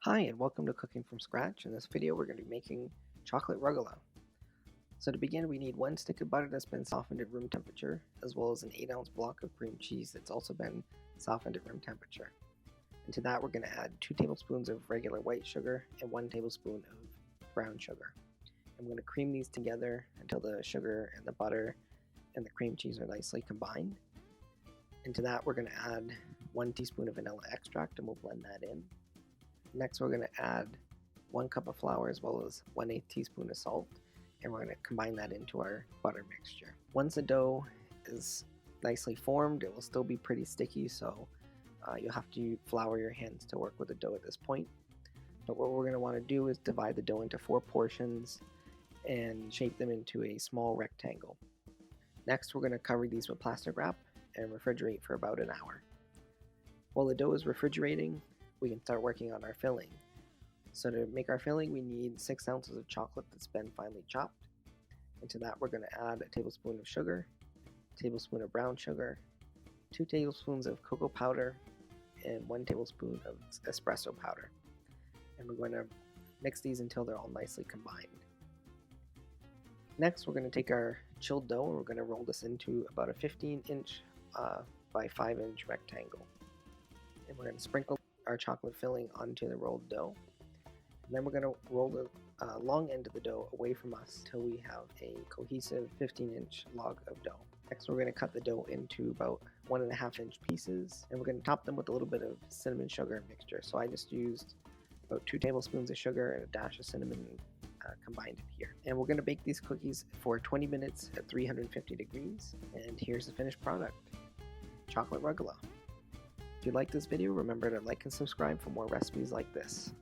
Hi and welcome to Cooking from Scratch. In this video we're going to be making chocolate rugelach. So to begin we need 1 stick of butter that's been softened at room temperature, as well as an 8-ounce block of cream cheese that's also been softened at room temperature. And to that we're going to add 2 tablespoons of regular white sugar and 1 tablespoon of brown sugar. I'm going to cream these together until the sugar and the butter and the cream cheese are nicely combined. And to that we're going to add 1 teaspoon of vanilla extract and we'll blend that in. Next we're going to add 1 cup of flour as well as 1/8 teaspoon of salt, and we're going to combine that into our butter mixture. Once the dough is nicely formed, it will still be pretty sticky, so you'll have to flour your hands to work with the dough at this point. But what we're going to want to do is divide the dough into 4 portions and shape them into a small rectangle. Next we're going to cover these with plastic wrap and refrigerate for about an hour. While the dough is refrigerating, we can start working on our filling. So to make our filling we need 6 ounces of chocolate that's been finely chopped. And to that we're going to add a tablespoon of sugar, a tablespoon of brown sugar, 2 tablespoons of cocoa powder, and 1 tablespoon of espresso powder. And we're going to mix these until they're all nicely combined. Next we're going to take our chilled dough and we're going to roll this into about a 15-inch by 5-inch rectangle. And we're going to sprinkle our chocolate filling onto the rolled dough. And then we're going to roll the long end of the dough away from us until we have a cohesive 15-inch log of dough. Next we're going to cut the dough into about 1.5-inch pieces, and we're going to top them with a little bit of cinnamon sugar mixture. So I just used about 2 tablespoons of sugar and a dash of cinnamon combined in here. And we're going to bake these cookies for 20 minutes at 350 degrees. And here's the finished product, chocolate rugelach. If you like this video, remember to like and subscribe for more recipes like this.